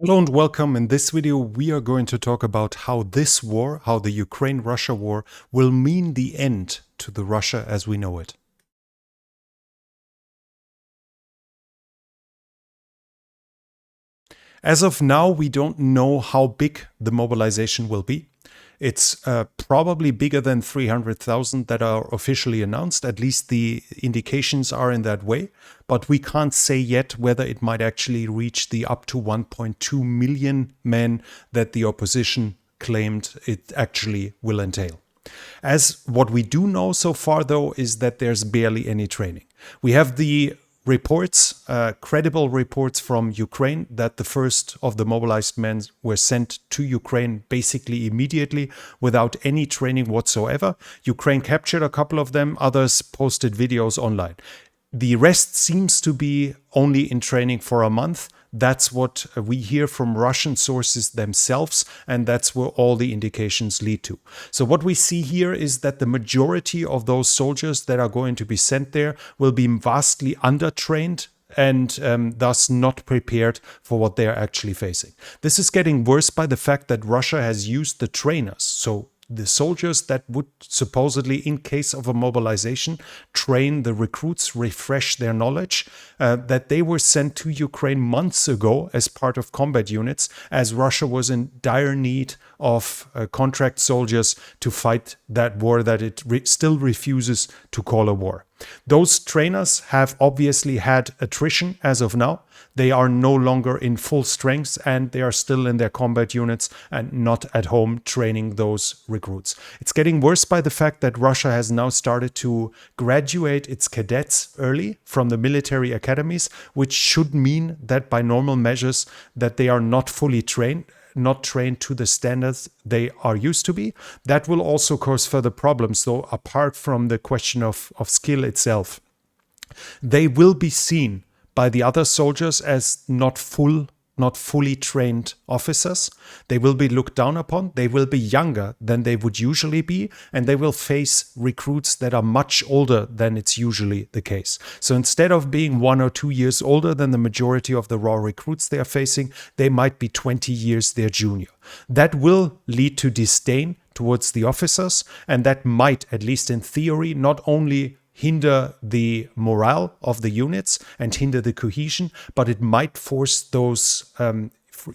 Hello and welcome. In this video, we are going to talk about how this war, how the Ukraine-Russia war, will mean the end to the Russia as we know it. As of now, we don't know how big the mobilization will be. It's probably bigger than 300,000 that are officially announced. At least the indications are in that way. But we can't say yet whether it might actually reach the up to 1.2 million men that the opposition claimed it actually will entail. As what we do know so far, though, is that there's barely any training. We have the reports, credible reports from Ukraine, that the first of the mobilized men were sent to Ukraine basically immediately without any training whatsoever. Ukraine captured a couple of them, others posted videos online. The rest seems to be only in training for a month. That's what we hear from Russian sources themselves, and that's where all the indications lead to. So what we see here is that the majority of those soldiers that are going to be sent there will be vastly undertrained and thus not prepared for what they are actually facing. This is getting worse by the fact that Russia has used the trainers. So the soldiers that would supposedly, in case of a mobilization, train the recruits, refresh their knowledge, that they were sent to Ukraine months ago as part of combat units, as Russia was in dire need of contract soldiers to fight that war that it still refuses to call a war. Those trainers have obviously had attrition as of now. They are no longer in full strength and they are still in their combat units and not at home training those recruits. It's getting worse by the fact that Russia has now started to graduate its cadets early from the military academies, which should mean that by normal measures that they are not fully trained, not trained to the standards they are used to be. That will also cause further problems, though, apart from the question of skill itself. They will be seen by the other soldiers as not fully trained officers. They will be looked down upon. They will be younger than they would usually be, and they will face recruits that are much older than it's usually the case. So instead of being 1 or 2 years older than the majority of the raw recruits they are facing, they might be 20 years their junior. That will lead to disdain towards the officers, and that might, at least in theory, not only hinder the morale of the units and hinder the cohesion, but it might force those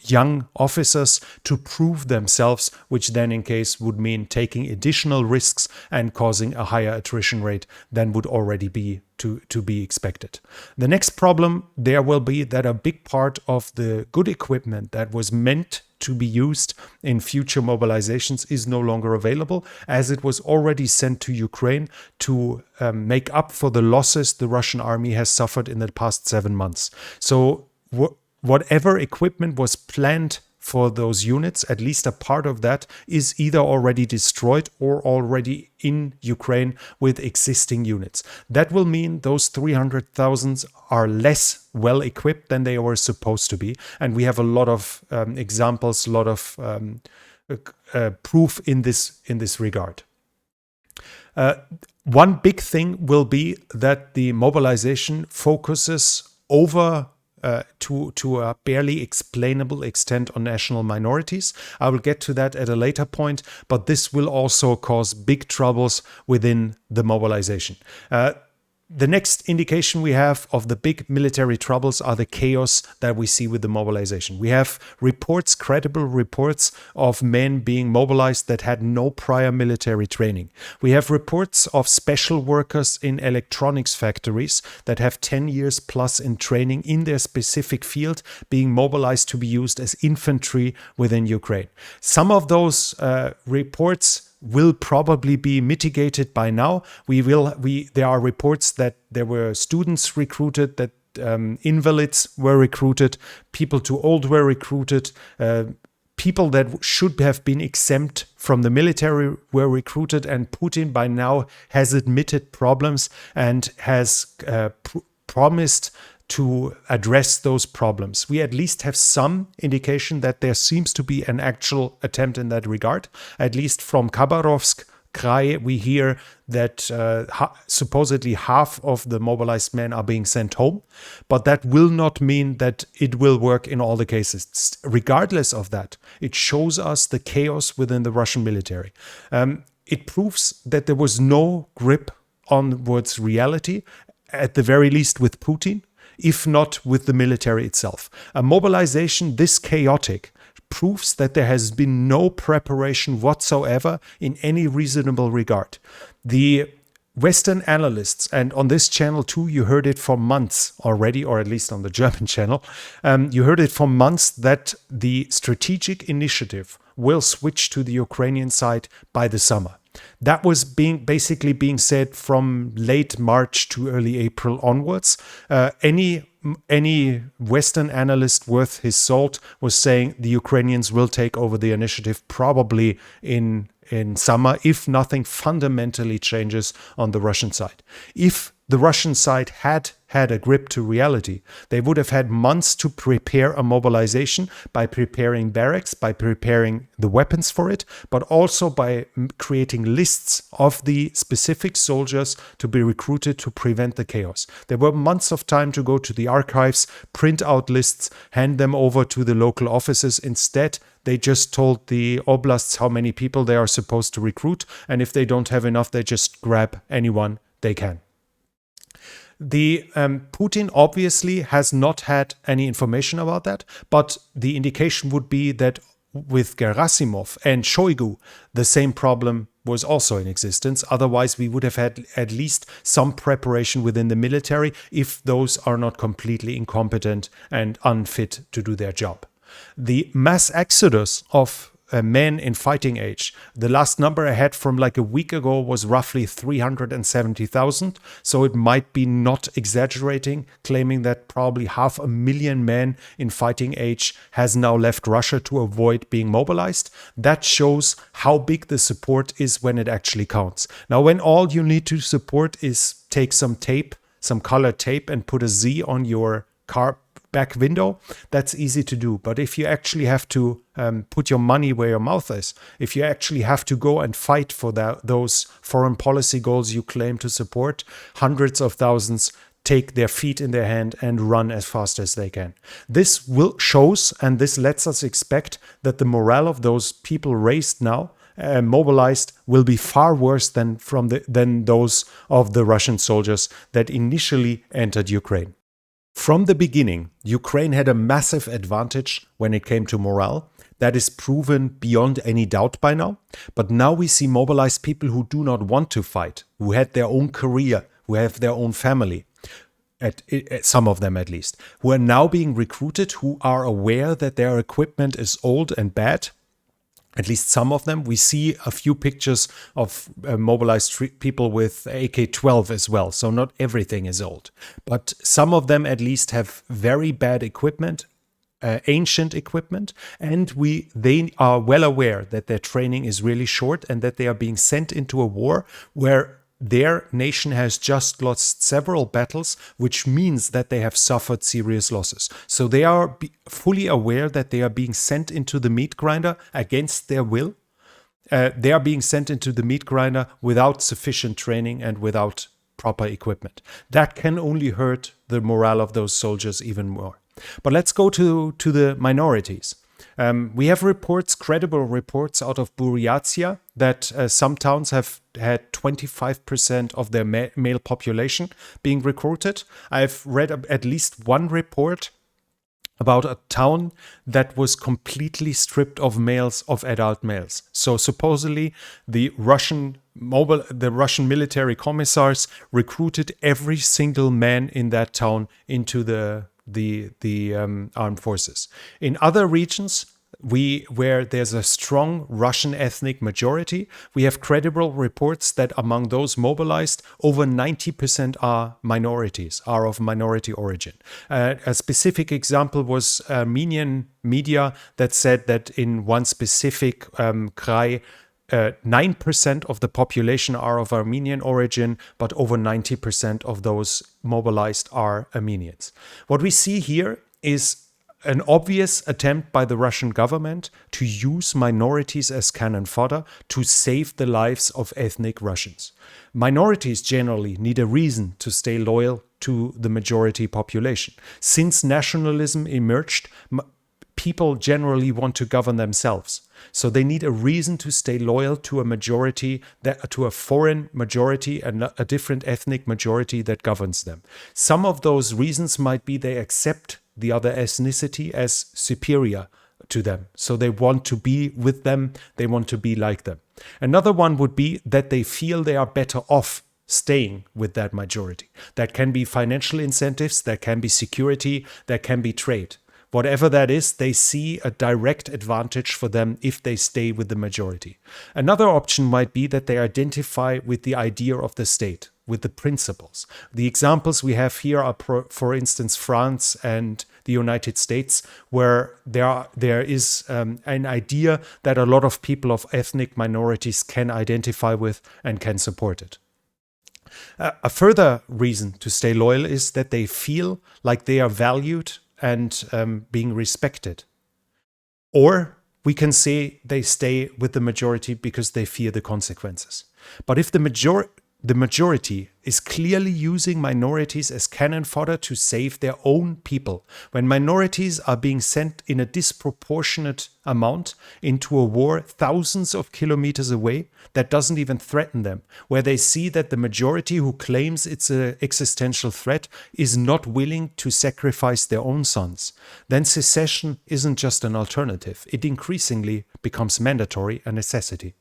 young officers to prove themselves, which then in case would mean taking additional risks and causing a higher attrition rate than would already be to be expected. The next problem there will be that a big part of the good equipment that was meant to be used in future mobilizations is no longer available, as it was already sent to Ukraine to make up for the losses the Russian army has suffered in the past 7 months. So whatever equipment was planned for those units, at least a part of that is either already destroyed or already in Ukraine with existing units. That will mean those 300,000 are less well equipped than they were supposed to be. And we have a lot of examples, a lot of proof in this regard. One big thing will be that the mobilization focuses to a barely explainable extent on national minorities. I will get to that at a later point, but this will also cause big troubles within the mobilization. The next indication we have of the big military troubles are the chaos that we see with the mobilization. We have reports, credible reports of men being mobilized that had no prior military training. We have reports of special workers in electronics factories that have 10 years plus in training in their specific field being mobilized to be used as infantry within Ukraine. Some of those reports will probably be mitigated by now. There are reports that there were students recruited, that invalids were recruited, people too old were recruited, people that should have been exempt from the military were recruited, and Putin by now has admitted problems and has promised to address those problems. We at least have some indication that there seems to be an actual attempt in that regard, at least from Khabarovsk Krai, we hear that supposedly half of the mobilized men are being sent home, but that will not mean that it will work in all the cases. Regardless of that, it shows us the chaos within the Russian military. It proves that there was no grip onwards reality, at the very least with Putin, if not with the military itself. A mobilization this chaotic proves that there has been no preparation whatsoever in any reasonable regard. The Western analysts, and on this channel too, you heard it for months already, or at least on the German channel, you heard it for months that the strategic initiative will switch to the Ukrainian side by the summer. That was basically being said from late March to early April onwards. Any Western analyst worth his salt was saying the Ukrainians will take over the initiative probably in summer, if nothing fundamentally changes on the Russian side. If the Russian side had a grip to reality, they would have had months to prepare a mobilization by preparing barracks, by preparing the weapons for it, but also by creating lists of the specific soldiers to be recruited to prevent the chaos. There were months of time to go to the archives, print out lists, hand them over to the local offices. Instead, they just told the oblasts how many people they are supposed to recruit, and if they don't have enough, they just grab anyone they can. The Putin obviously has not had any information about that, but the indication would be that with Gerasimov and Shoigu, the same problem was also in existence. Otherwise, we would have had at least some preparation within the military if those are not completely incompetent and unfit to do their job. The mass exodus of men in fighting age, the last number I had from like a week ago was roughly 370,000. So it might be not exaggerating, claiming that probably 500,000 men in fighting age has now left Russia to avoid being mobilized. That shows how big the support is when it actually counts. Now, when all you need to support is take some tape, some colored tape, and put a Z on your car back window, that's easy to do. But if you actually have to put your money where your mouth is, if you actually have to go and fight for those foreign policy goals you claim to support, hundreds of thousands take their feet in their hand and run as fast as they can. This shows, and this lets us expect that the morale of those people raised now, mobilized, will be far worse than those of the Russian soldiers that initially entered Ukraine. From the beginning, Ukraine had a massive advantage when it came to morale. That is proven beyond any doubt by now. But now we see mobilized people who do not want to fight, who had their own career, who have their own family, at some of them at least, who are now being recruited, who are aware that their equipment is old and bad. At least some of them. We see a few pictures of mobilized people with AK-12 as well. So not everything is old. But some of them at least have very bad equipment, ancient equipment. And they are well aware that their training is really short and that they are being sent into a war where their nation has just lost several battles, which means that they have suffered serious losses. So they are fully aware that they are being sent into the meat grinder against their will. They are being sent into the meat grinder without sufficient training and without proper equipment. That can only hurt the morale of those soldiers even more. But let's go to the minorities. We have reports, credible reports out of Buryatia that some towns have had 25% of their male population being recruited. I've read at least one report about a town that was completely stripped of males, of adult males. So supposedly the Russian military commissars recruited every single man in that town into the armed forces. In other regions, where there's a strong Russian ethnic majority, we have credible reports that among those mobilized, over 90% are minorities, are of minority origin. A specific example was Armenian media that said that in one specific krai, 9% of the population are of Armenian origin, but over 90% of those mobilized are Armenians. What we see here is an obvious attempt by the Russian government to use minorities as cannon fodder to save the lives of ethnic Russians. Minorities generally need a reason to stay loyal to the majority population. Since nationalism emerged, people generally want to govern themselves. So they need a reason to stay loyal to a majority, to a foreign majority and a different ethnic majority that governs them. Some of those reasons might be they accept the other ethnicity as superior to them. So they want to be with them, they want to be like them. Another one would be that they feel they are better off staying with that majority. That can be financial incentives, that can be security, that can be trade. Whatever that is, they see a direct advantage for them if they stay with the majority. Another option might be that they identify with the idea of the state, with the principles. The examples we have here are, for instance, France and the United States, where there is an idea that a lot of people of ethnic minorities can identify with and can support it. A further reason to stay loyal is that they feel like they are valued and being respected. Or we can say they stay with the majority because they fear the consequences. But if the majority is clearly using minorities as cannon fodder to save their own people, when minorities are being sent in a disproportionate amount into a war thousands of kilometers away that doesn't even threaten them, where they see that the majority who claims it's an existential threat is not willing to sacrifice their own sons, then secession isn't just an alternative. It increasingly becomes mandatory, a necessity.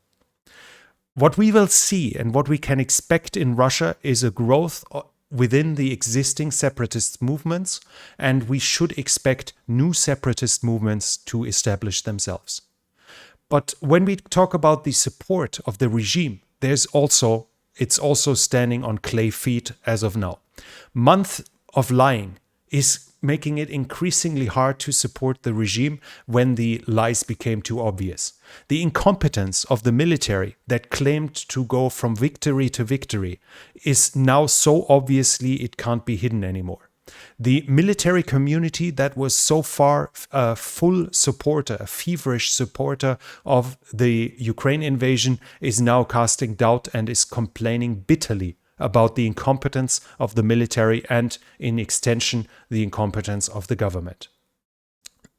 What we will see and what we can expect in Russia is a growth within the existing separatist movements, and we should expect new separatist movements to establish themselves. But when we talk about the support of the regime, it's also standing on clay feet as of now. Months of lying is making it increasingly hard to support the regime when the lies became too obvious. The incompetence of the military that claimed to go from victory to victory is now so obviously it can't be hidden anymore. The military community that was so far a full supporter, a feverish supporter of the Ukraine invasion, is now casting doubt and is complaining bitterly about the incompetence of the military and, in extension, the incompetence of the government.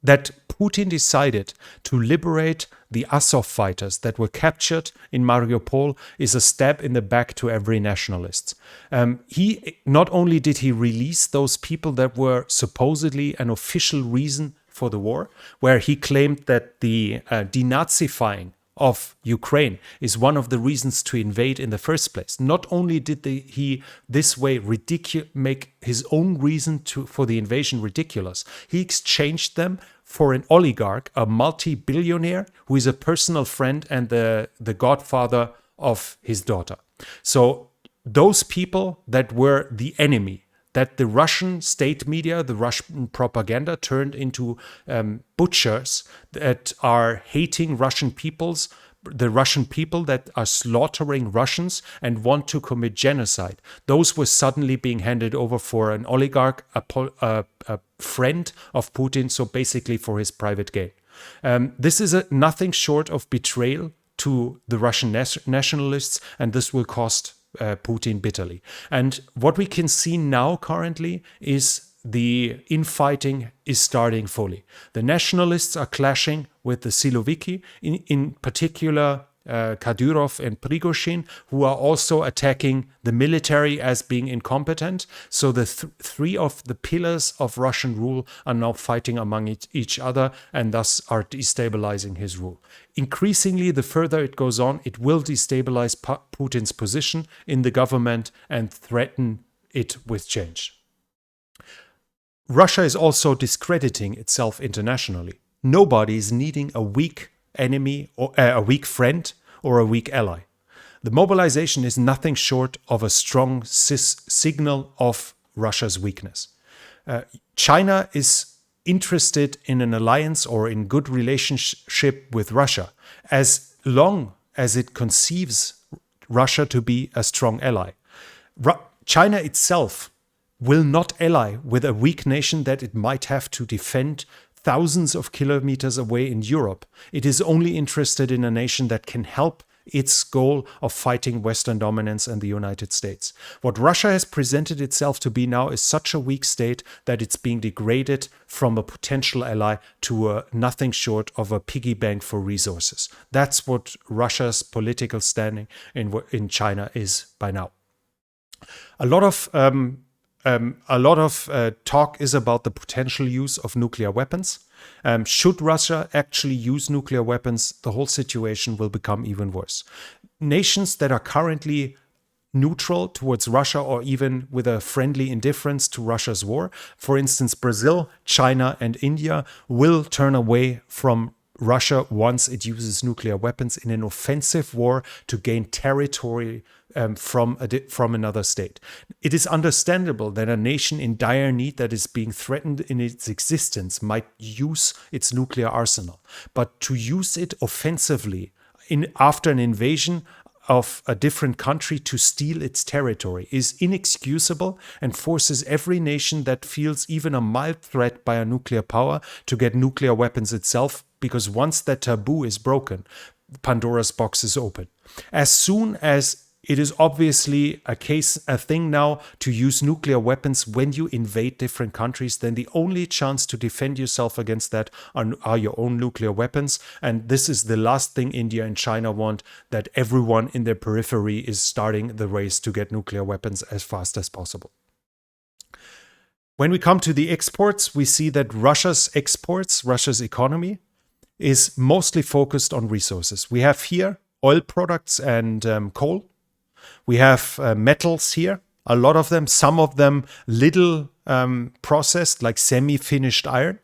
That Putin decided to liberate the Azov fighters that were captured in Mariupol is a stab in the back to every nationalist. He not only did he release those people that were supposedly an official reason for the war, where he claimed that the denazifying of Ukraine is one of the reasons to invade in the first place. Not only did he this way make his own reason for the invasion ridiculous, he exchanged them for an oligarch, a multi-billionaire who is a personal friend and the godfather of his daughter. So those people that were the enemy, that the Russian state media, the Russian propaganda turned into butchers that are hating Russian peoples, the Russian people that are slaughtering Russians and want to commit genocide. Those were suddenly being handed over for an oligarch, a friend of Putin, so basically for his private gain. This is nothing short of betrayal to the Russian nationalists, and this will cost Putin bitterly. And what we can see now currently is the infighting is starting fully. The nationalists are clashing with the Siloviki, in particular Kadyrov and Prigozhin, who are also attacking the military as being incompetent. So the three of the pillars of Russian rule are now fighting among each other and thus are destabilizing his rule. Increasingly, the further it goes on, it will destabilize Putin's position in the government and threaten it with change. Russia is also discrediting itself internationally. Nobody is needing a weak enemy or a weak friend or a weak ally. The mobilization is nothing short of a strong signal of Russia's weakness. China is interested in an alliance or in good relationship with Russia as long as it conceives Russia to be a strong ally. China itself will not ally with a weak nation that it might have to defend thousands of kilometers away in Europe. It is only interested in a nation that can help its goal of fighting Western dominance and the United States. What Russia has presented itself to be now is such a weak state that it's being degraded from a potential ally to a nothing short of a piggy bank for resources. That's what Russia's political standing in China is by now. A lot of talk is about the potential use of nuclear weapons. Should Russia actually use nuclear weapons, the whole situation will become even worse. Nations that are currently neutral towards Russia or even with a friendly indifference to Russia's war, for instance, Brazil, China, and India, will turn away from Russia once it uses nuclear weapons in an offensive war to gain territory from another state. It is understandable that a nation in dire need that is being threatened in its existence might use its nuclear arsenal, but to use it offensively after an invasion of a different country to steal its territory is inexcusable and forces every nation that feels even a mild threat by a nuclear power to get nuclear weapons itself, because once that taboo is broken, Pandora's box is open. As soon as it is obviously a thing now to use nuclear weapons when you invade different countries, then the only chance to defend yourself against that are your own nuclear weapons. And this is the last thing India and China want, that everyone in their periphery is starting the race to get nuclear weapons as fast as possible. When we come to the exports, we see that Russia's economy, is mostly focused on resources. We have here oil products and coal. We have metals here, a lot of them, some of them little processed, like semi-finished iron,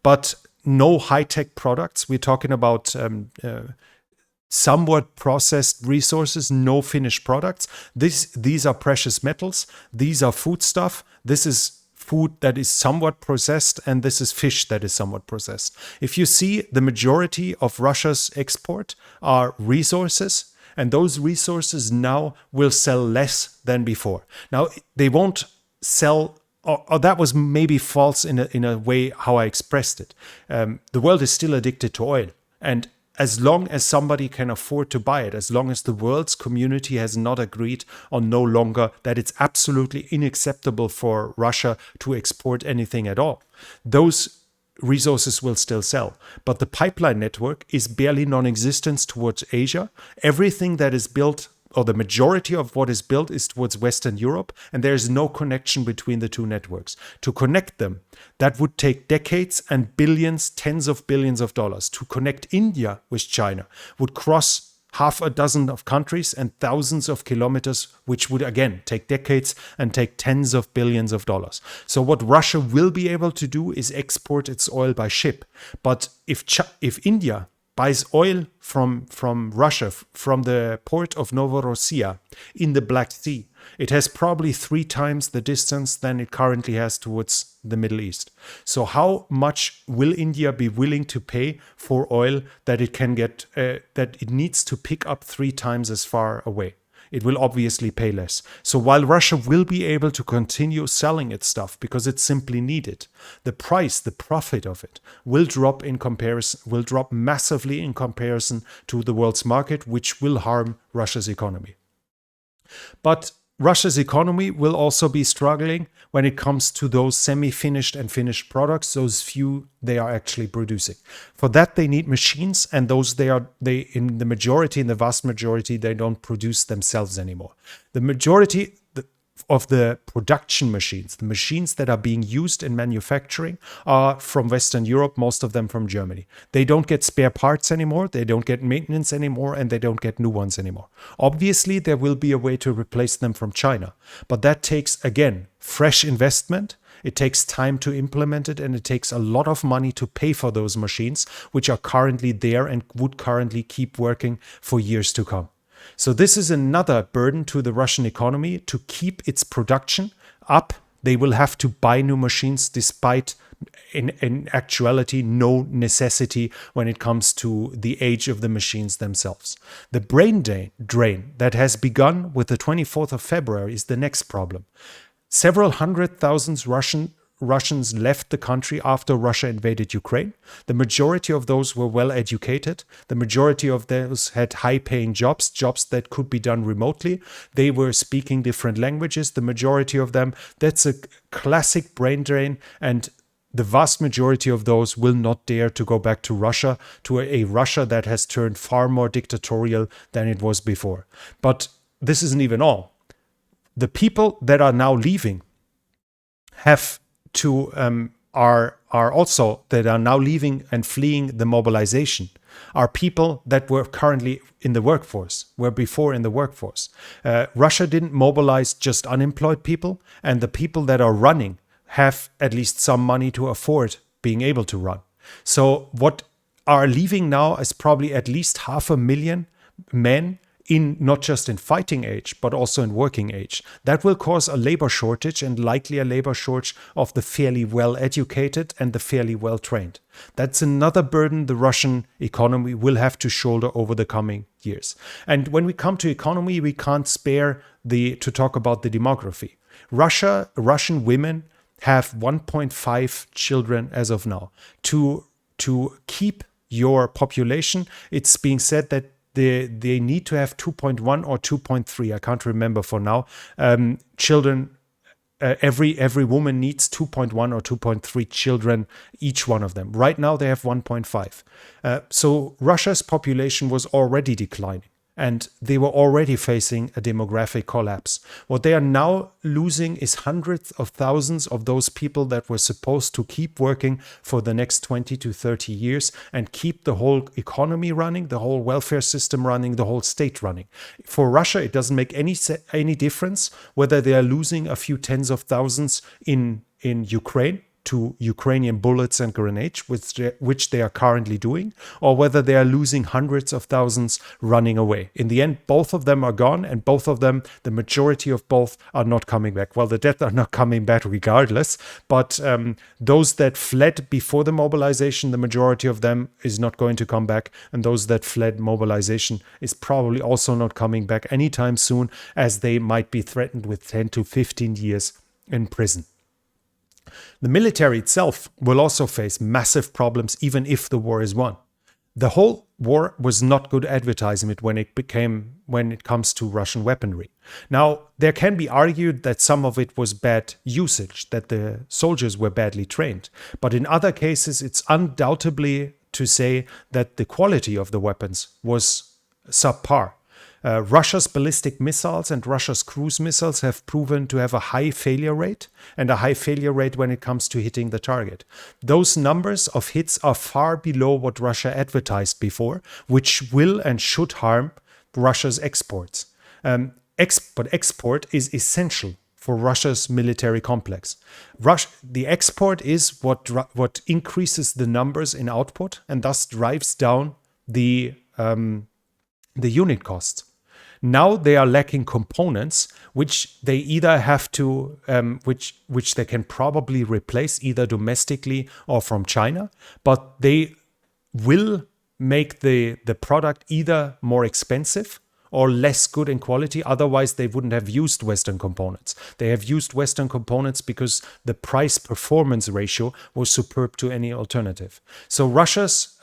but no high-tech products. We're talking about somewhat processed resources, no finished products. These are precious metals. These are foodstuff. This is food that is somewhat processed, and this is fish that is somewhat processed. If you see, the majority of Russia's export are resources, and those resources now will sell less than before. Now, they won't sell, or that was maybe false in a way how I expressed it. The world is still addicted to oil. And as long as somebody can afford to buy it, as long as the world's community has not agreed on no longer that it's absolutely unacceptable for Russia to export anything at all, those resources will still sell. But the pipeline network is barely non-existent towards Asia. Everything that is built, or the majority of what is built, is towards Western Europe, and there is no connection between the two networks. To connect them, that would take decades and billions, tens of billions of dollars. To connect India with China would cross half a dozen of countries and thousands of kilometers, which would again take decades and take tens of billions of dollars. So what Russia will be able to do is export its oil by ship. But if India buys oil from Russia, from the port of Novorossiya in the Black Sea, it has probably 3 times the distance than it currently has towards the Middle East. So how much will India be willing to pay for oil that it can get, that it needs to pick up 3 times as far away? It will obviously pay less. So while Russia will be able to continue selling its stuff because it's simply needed, the price, the profit of it will drop massively in comparison to the world's market, which will harm Russia's economy. But Russia's economy will also be struggling when it comes to those semi-finished and finished products, those few they are actually producing. For that, they need machines, and those in the vast majority, they don't produce themselves anymore. The majority of the production machines, the machines that are being used in manufacturing, are from Western Europe, most of them from Germany. They don't get spare parts anymore, they don't get maintenance anymore, and they don't get new ones anymore. Obviously, there will be a way to replace them from China, but that takes, again, fresh investment. It takes time to implement it, and it takes a lot of money to pay for those machines, which are currently there and would currently keep working for years to come. So this is another burden to the Russian economy. To keep its production up, they will have to buy new machines despite, in actuality, no necessity when it comes to the age of the machines themselves. The brain drain that has begun with the 24th of February is the next problem. Several hundred thousand Russians left the country after Russia invaded Ukraine. The majority of those were well educated. The majority of those had high paying jobs, jobs that could be done remotely. They were speaking different languages. The majority of them, that's a classic brain drain. And the vast majority of those will not dare to go back to Russia, to a Russia that has turned far more dictatorial than it was before. But this isn't even all. The people that are now leaving have to are also that are now leaving and fleeing the mobilization are people that were currently in the workforce, were before in the workforce. Russia didn't mobilize just unemployed people, and the people that are running have at least some money to afford being able to run. So what are leaving now is probably at least 500,000 men in not just in fighting age, but also in working age. That will cause a labor shortage, and likely a labor shortage of the fairly well educated and the fairly well trained. That's another burden the Russian economy will have to shoulder over the coming years. And when we come to economy, we can't spare to talk about the demography. Russian women have 1.5 children as of now. To keep your population, it's being said that they need to have 2.1 or 2.3, I can't remember for now, children. Every woman needs 2.1 or 2.3 children, each one of them. Right now they have 1.5. So Russia's population was already declining, and they were already facing a demographic collapse. What they are now losing is hundreds of thousands of those people that were supposed to keep working for the next 20 to 30 years and keep the whole economy running, the whole welfare system running, the whole state running. For Russia, it doesn't make any difference whether they are losing a few tens of thousands in Ukraine to Ukrainian bullets and grenades, which they are currently doing, or whether they are losing hundreds of thousands running away. In the end, both of them are gone, and both of them, the majority of both, are not coming back. Well, the dead are not coming back regardless, but those that fled before the mobilization, the majority of them is not going to come back, and those that fled mobilization is probably also not coming back anytime soon, as they might be threatened with 10 to 15 years in prison. The military itself will also face massive problems even if the war is won. The whole war was not good advertisement when it comes to Russian weaponry. Now, there can be argued that some of it was bad usage, that the soldiers were badly trained. But in other cases, it's undoubtedly to say that the quality of the weapons was subpar. Russia's ballistic missiles and Russia's cruise missiles have proven to have a high failure rate, and a high failure rate when it comes to hitting the target. Those numbers of hits are far below what Russia advertised before, which will and should harm Russia's exports. But export is essential for Russia's military complex. The export is what increases the numbers in output and thus drives down the unit costs. Now they are lacking components, which they either have to, which they can probably replace either domestically or from China, but they will make the product either more expensive or less good in quality. Otherwise, they wouldn't have used Western components. They have used Western components because the price-performance ratio was superb to any alternative. So Russia's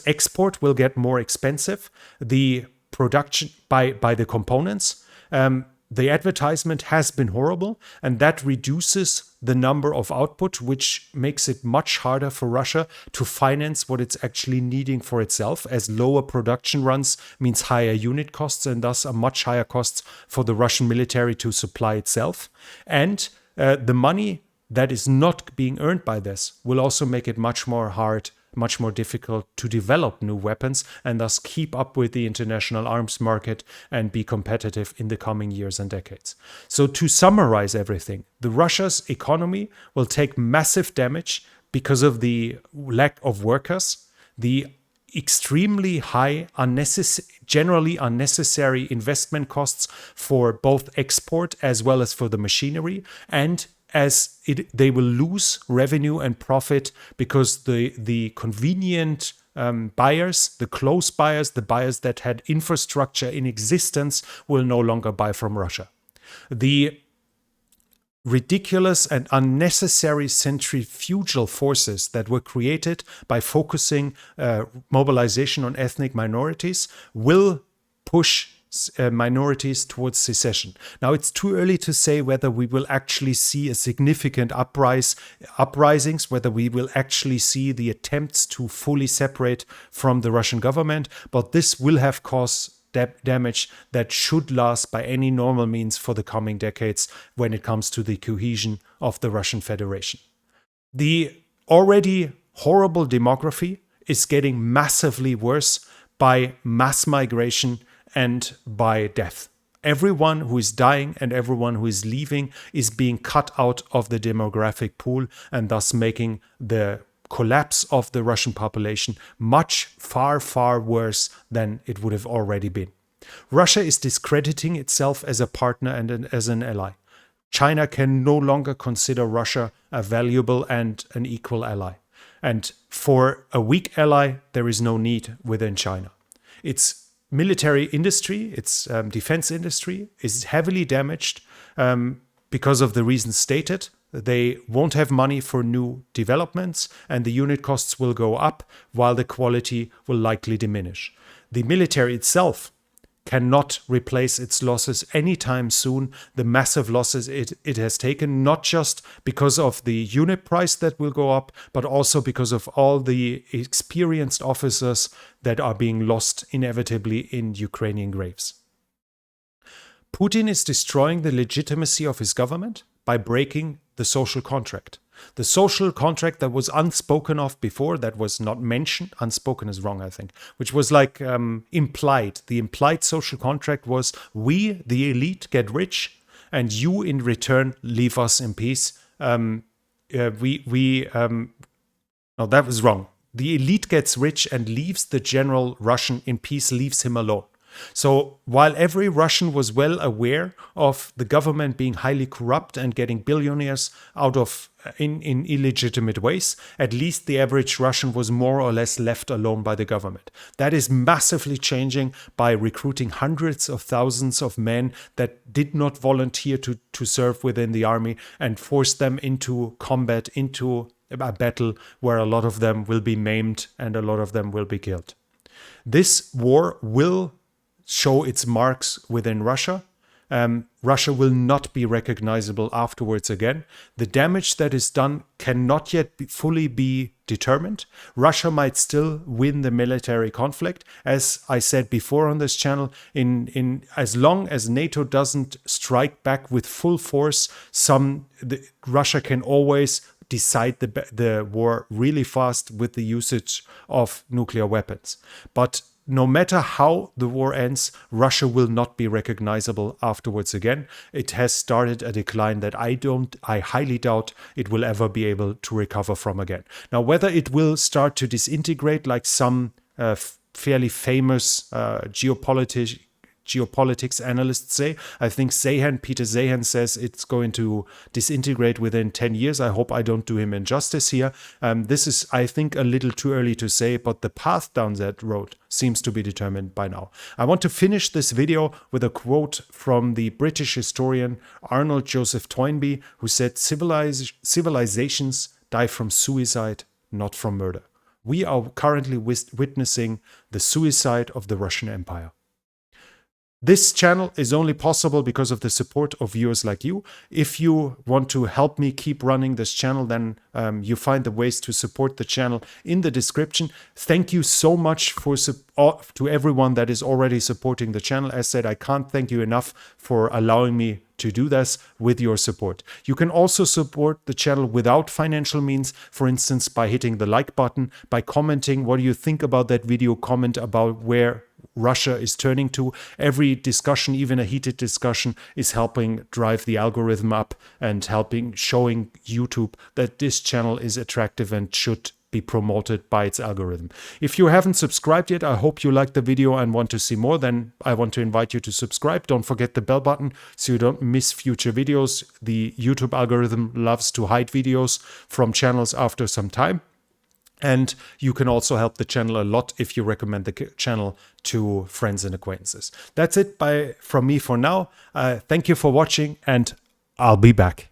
export will get more expensive. The production by the components. The advertisement has been horrible, and that reduces the number of output, which makes it much harder for Russia to finance what it's actually needing for itself, as lower production runs means higher unit costs and thus a much higher costs for the Russian military to supply itself. And the money that is not being earned by this will also make it much more difficult to develop new weapons and thus keep up with the international arms market and be competitive in the coming years and decades. So to summarize everything, the Russia's economy will take massive damage because of the lack of workers, the extremely high, generally unnecessary investment costs for both export as well as for the machinery, and they will lose revenue and profit because the convenient buyers, the close buyers, the buyers that had infrastructure in existence will no longer buy from Russia. The ridiculous and unnecessary centrifugal forces that were created by focusing mobilization on ethnic minorities will push minorities towards secession. Now, it's too early to say whether we will actually see a significant uprisings, whether we will actually see the attempts to fully separate from the Russian government, but this will have caused damage that should last by any normal means for the coming decades when it comes to the cohesion of the Russian Federation. The already horrible demography is getting massively worse by mass migration and by death. Everyone who is dying and everyone who is leaving is being cut out of the demographic pool, and thus making the collapse of the Russian population much far worse than it would have already been. Russia is discrediting itself as a partner and as an ally. China can no longer consider Russia a valuable and an equal ally. And for a weak ally, there is no need within China. Its military industry, its defense industry is heavily damaged because of the reasons stated. They won't have money for new developments, and the unit costs will go up while the quality will likely diminish. The military itself cannot replace its losses anytime soon, the massive losses it has taken, not just because of the unit price that will go up, but also because of all the experienced officers that are being lost inevitably in Ukrainian graves. Putin is destroying the legitimacy of his government by breaking the social contract. The social contract that was unspoken of before, that was not mentioned, unspoken is wrong, I think, which was like implied. The implied social contract was we, the elite, get rich, and you in return leave us in peace. No, that was wrong. The elite gets rich and leaves the general Russian in peace, leaves him alone. So while every Russian was well aware of the government being highly corrupt and getting billionaires out of in illegitimate ways, at least the average Russian was more or less left alone by the government. That is massively changing by recruiting hundreds of thousands of men that did not volunteer to serve within the army and force them into combat, into a battle where a lot of them will be maimed and a lot of them will be killed. This war will show its marks within Russia. Russia will not be recognizable afterwards again. The damage that is done cannot yet fully be determined. Russia might still win the military conflict. As I said before on this channel, in as long as NATO doesn't strike back with full force, Russia can always decide the war really fast with the usage of nuclear weapons. But no matter how the war ends, Russia will not be recognizable afterwards again. It has started a decline that I highly doubt it will ever be able to recover from again. Now, whether it will start to disintegrate like some fairly famous geopolitics analysts say. I think Peter Zahan says it's going to disintegrate within 10 years. I hope I don't do him injustice here. This is, I think, a little too early to say, but the path down that road seems to be determined by now. I want to finish this video with a quote from the British historian Arnold Joseph Toynbee, who said, civilizations die from suicide, not from murder. We are currently witnessing the suicide of the Russian Empire. This channel is only possible because of the support of viewers like you. If you want to help me keep running this channel, then you find the ways to support the channel in the description. Thank you so much to everyone that is already supporting the channel. As said, I can't thank you enough for allowing me to do this with your support. You can also support the channel without financial means, for instance, by hitting the like button, by commenting what do you think about that video, comment about where Russia is turning to. Every discussion, even a heated discussion, is helping drive the algorithm up and showing YouTube that this channel is attractive and should be promoted by its algorithm. If you haven't subscribed yet, I hope you liked the video and want to see more, then I want to invite you to subscribe. Don't forget the bell button so you don't miss future videos. The YouTube algorithm loves to hide videos from channels after some time. And you can also help the channel a lot if you recommend the channel to friends and acquaintances. That's it from me for now. Thank you for watching, and I'll be back.